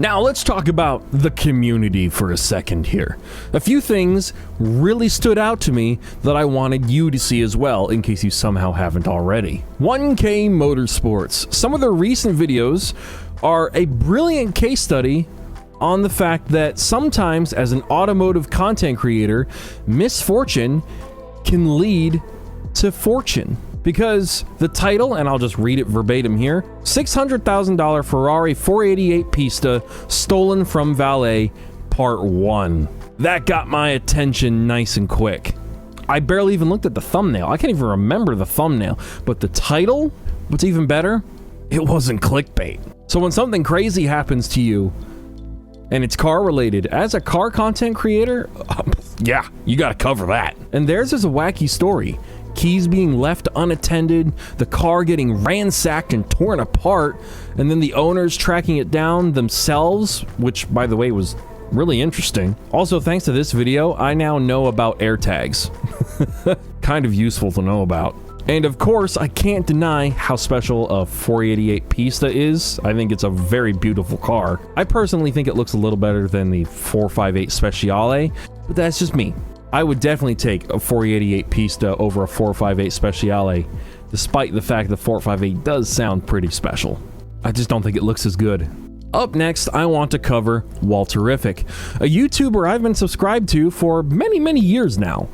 Now let's talk about the community for a second here. A few things really stood out to me that I wanted you to see as well, in case you somehow haven't already. 1K Motorsports. Some of their recent videos are a brilliant case study on the fact that sometimes as an automotive content creator, misfortune can lead to fortune. Because the title, and I'll just read it verbatim here, $600,000 Ferrari 488 Pista stolen from valet, part 1. That got my attention nice and quick. I barely even looked at the thumbnail. I can't even remember the thumbnail. But the title, what's even better, it wasn't clickbait. So when something crazy happens to you, and it's car related, as a car content creator, yeah, you gotta cover that. And theirs is a wacky story. Keys being left unattended, the car getting ransacked and torn apart, and then the owners tracking it down themselves, which, by the way, was really interesting. Also, thanks to this video, I now know about AirTags. Kind of useful to know about. And of course, I can't deny how special a 488 Pista is. I think it's a very beautiful car. I personally think it looks a little better than the 458 Speciale, but that's just me. I would definitely take a 488 Pista over a 458 Speciale, despite the fact that 458 does sound pretty special. I just don't think it looks as good. Up next, I want to cover Walterific, a YouTuber I've been subscribed to for many years now.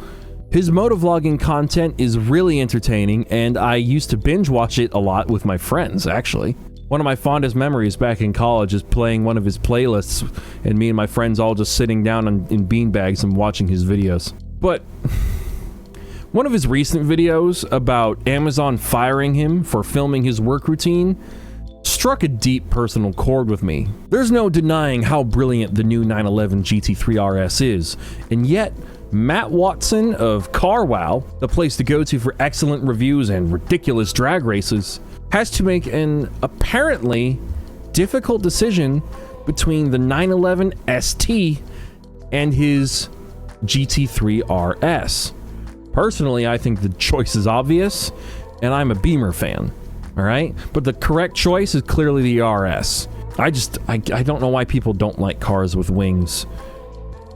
His motovlogging content is really entertaining, and I used to binge watch it a lot with my friends, actually. One of my fondest memories back in college is playing one of his playlists, and me and my friends all just sitting down in beanbags and watching his videos. But one of his recent videos about Amazon firing him for filming his work routine struck a deep personal chord with me. There's no denying how brilliant the new 911 GT3 RS is, and yet Matt Watson of CarWow, the place to go to for excellent reviews and ridiculous drag races, has to make an apparently difficult decision between the 911 ST and his GT3 RS. Personally, I think the choice is obvious, and I'm a Beamer fan, alright? But the correct choice is clearly the RS. I don't know why people don't like cars with wings.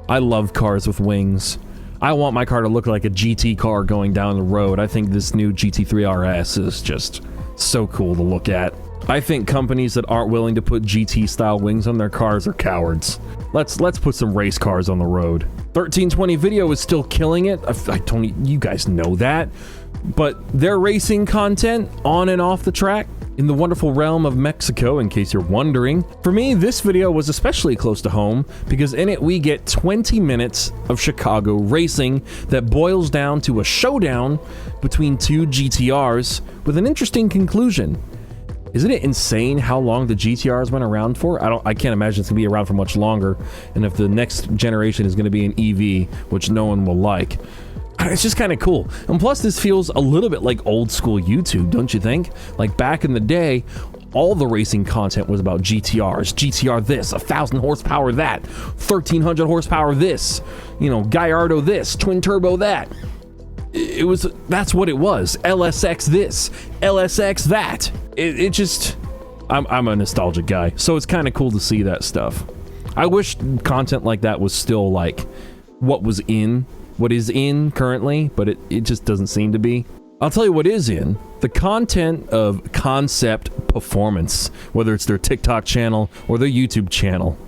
I love cars with wings. I want my car to look like a GT car going down the road. I think this new GT3 RS is just so cool to look at. I think companies that aren't willing to put GT-style wings on their cars are cowards. Let's put some race cars on the road. 1320 Video is still killing it. You guys know that. But their racing content on and off the track in the wonderful realm of Mexico, in case you're wondering. For me, this video was especially close to home because in it we get 20 minutes of Chicago racing that boils down to a showdown between two GTRs with an interesting conclusion. Isn't it insane how long the GTRs went around for? I can't imagine it's gonna be around for much longer, and if the next generation is gonna be an EV, which no one will like, it's just kind of cool. And plus, this feels a little bit like old school YouTube, don't you think? Like back in the day, all the racing content was about GTRs. GTR this, 1,000 horsepower that, 1,300 horsepower this, you know, Gallardo this, twin turbo that. That's what it was. LSX this, LSX that. I'm a nostalgic guy, so it's kind of cool to see that stuff. I wish content like that was still like what is in currently, but it just doesn't seem to be. I'll tell you what is in. The content of concept performance, whether it's their TikTok channel or their YouTube channel.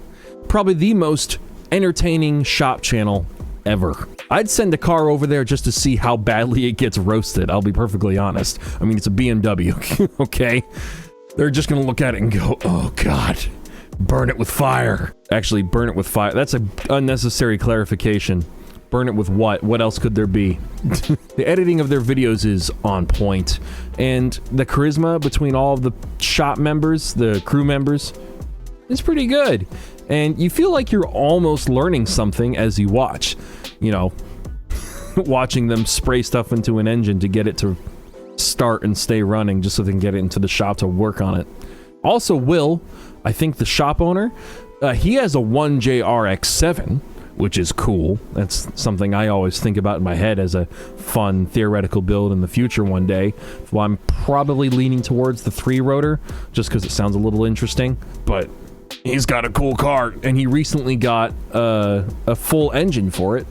Probably the most entertaining shop channel ever. I'd send a car over there just to see how badly it gets roasted, I'll be perfectly honest. I mean, it's a BMW, okay? They're just gonna look at it and go, oh god, burn it with fire. Actually, burn it with fire. That's an unnecessary clarification. Burn it with what? What else could there be? The editing of their videos is on point, and the charisma between all of the shop members, the crew members, is pretty good. And you feel like you're almost learning something as you watch. You know, watching them spray stuff into an engine to get it to start and stay running just so they can get it into the shop to work on it. Also, Will, I think the shop owner, he has a 1JRX7, which is cool. That's something I always think about in my head as a fun theoretical build in the future one day. Well, I'm probably leaning towards the 3-rotor just because it sounds a little interesting, but He's got a cool car, and he recently got a full engine for it.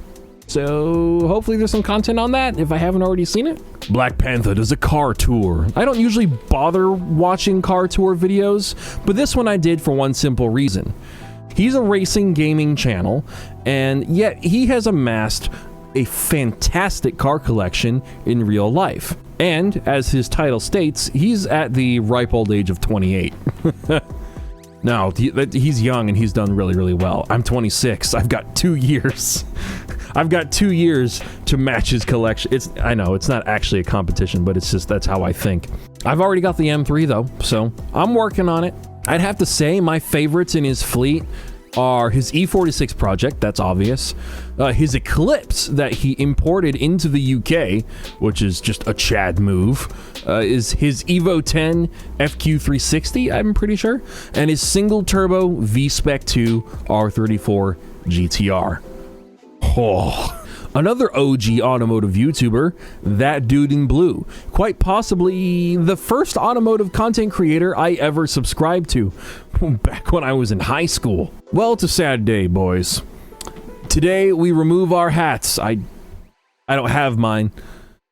So hopefully there's some content on that if I haven't already seen it. Black Panther does a car tour. I don't usually bother watching car tour videos, but this one I did for one simple reason. He's a racing gaming channel, and yet he has amassed a fantastic car collection in real life. And as his title states, he's at the ripe old age of 28. No, he's young and he's done really, really well. I'm 26. I've got 2 years. I've got 2 years to match his collection. I know, it's not actually a competition, but it's just, that's how I think. I've already got the M3 though, so I'm working on it. I'd have to say my favorites in his fleet are his E46 project, that's obvious, his Eclipse that he imported into the UK, which is just a Chad move, is his Evo 10 FQ360, I'm pretty sure, and his single turbo V-Spec 2 R34 GTR. Oh. Another OG automotive YouTuber, That Dude in Blue. Quite possibly the first automotive content creator I ever subscribed to, back when I was in high school. Well, it's a sad day, boys. Today we remove our hats. I don't have mine.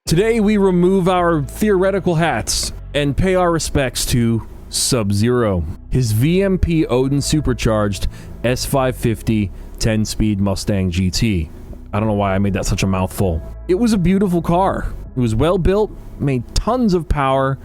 Today we remove our theoretical hats and pay our respects to Sub-Zero. His VMP Odin Supercharged S550 10-speed Mustang GT. I don't know why I made that such a mouthful. It was a beautiful car. It was well built, made tons of power,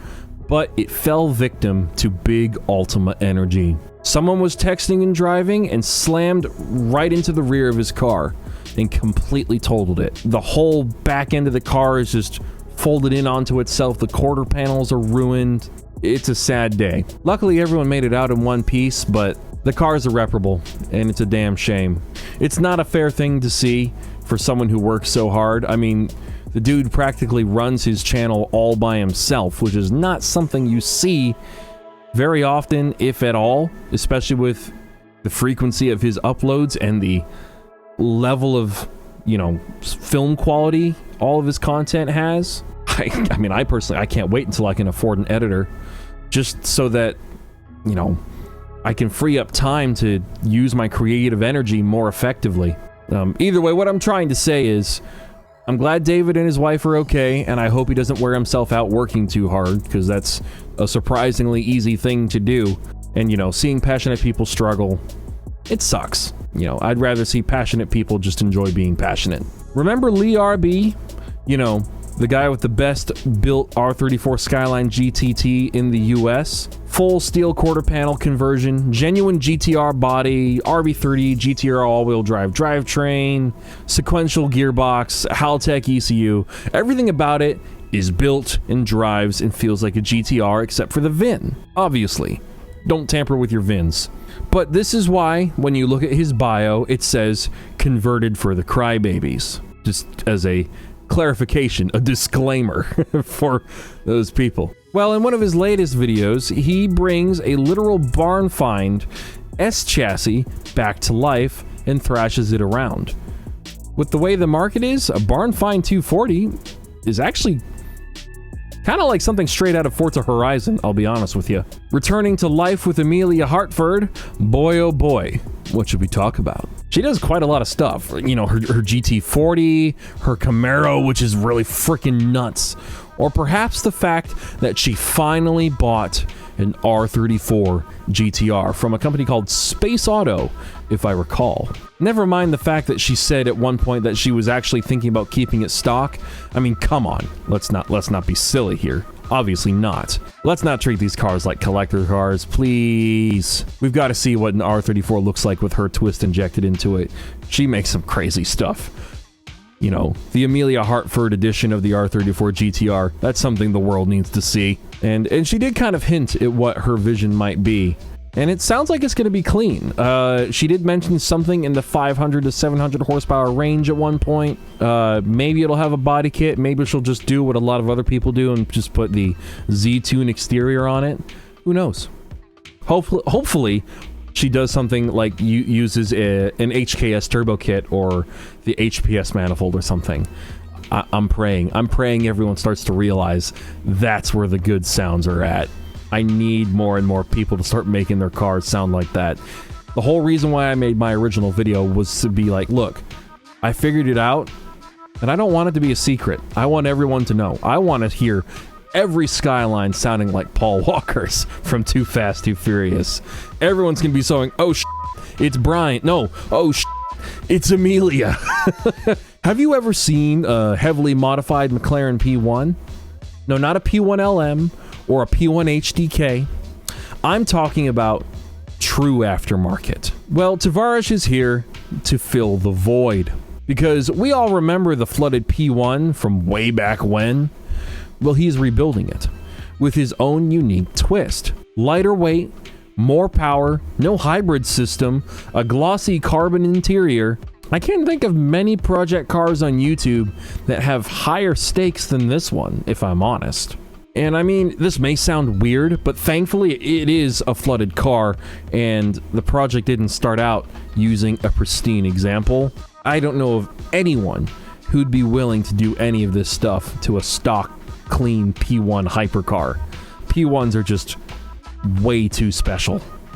but it fell victim to big Ultima energy. Someone was texting and driving and slammed right into the rear of his car and completely totaled it. The whole back end of the car is just folded in onto itself. The quarter panels are ruined. It's a sad day. Luckily, everyone made it out in one piece, but the car is irreparable, and it's a damn shame. It's not a fair thing to see for someone who works so hard. I mean, the dude practically runs his channel all by himself, which is not something you see very often, if at all, especially with the frequency of his uploads and the level of, you know, film quality all of his content has. I mean, I personally, I can't wait until I can afford an editor, just so that, you know, I can free up time to use my creative energy more effectively. Either way, what I'm trying to say is, I'm glad David and his wife are okay, and I hope he doesn't wear himself out working too hard, because that's a surprisingly easy thing to do. And, you know, seeing passionate people struggle, it sucks. You know, I'd rather see passionate people just enjoy being passionate. Remember Lee RB? You know, the guy with the best built R34 Skyline GTT in the US. Full steel quarter panel conversion, genuine GTR body, RB30, GTR all-wheel drive drivetrain, sequential gearbox, Haltech ECU. Everything about it is built and drives and feels like a GTR except for the VIN. Obviously, don't tamper with your VINs. But this is why, when you look at his bio, it says, converted for the crybabies. Just as a clarification, a disclaimer for those people. Well, in one of his latest videos, he brings a literal barn find S chassis back to life and thrashes it around. With the way the market is, a barn find 240 is actually kind of like something straight out of Forza Horizon, I'll be honest with you. Returning to life with Amelia Hartford, boy oh boy, what should we talk about? She does quite a lot of stuff. You know, her GT40, her Camaro, which is really freaking nuts. Or perhaps the fact that she finally bought an R34 GTR from a company called Space Auto, if I recall. Never mind the fact that she said at one point that she was actually thinking about keeping it stock. I mean, come on, let's not be silly here. Obviously not. Let's not treat these cars like collector cars, please. We've got to see what an R34 looks like with her twist injected into it. She makes some crazy stuff. You know, the Amelia Hartford edition of the R34 GTR, that's something the world needs to see. And she did kind of hint at what her vision might be. And it sounds like it's going to be clean. She did mention something in the 500 to 700 horsepower range at one point. Maybe it'll have a body kit. Maybe she'll just do what a lot of other people do and just put the Z-Tune exterior on it. Who knows? Hopefully, she does something like uses an HKS turbo kit or the HPS manifold or something. I'm praying everyone starts to realize that's where the good sounds are at. I need more and more people to start making their cars sound like that. The whole reason why I made my original video was to be like, look, I figured it out, and I don't want it to be a secret. I want everyone to know. I want to hear every Skyline sounding like Paul Walker's from Too Fast, Too Furious. Everyone's going to be saying, oh, it's Brian. No, oh, it's Amelia. Have you ever seen a heavily modified McLaren P1? No, not a P1LM or a P1 HDK. I'm talking about true aftermarket. Well, Tavares is here to fill the void, because we all remember the flooded P1 from way back when. Well, he's rebuilding it with his own unique twist. Lighter weight, more power, no hybrid system, a glossy carbon interior. I can't think of many project cars on YouTube that have higher stakes than this one, if I'm honest. And I mean, this may sound weird, but thankfully it is a flooded car, and the project didn't start out using a pristine example. I don't know of anyone who'd be willing to do any of this stuff to a stock, clean P1 hypercar. P1s are just way too special.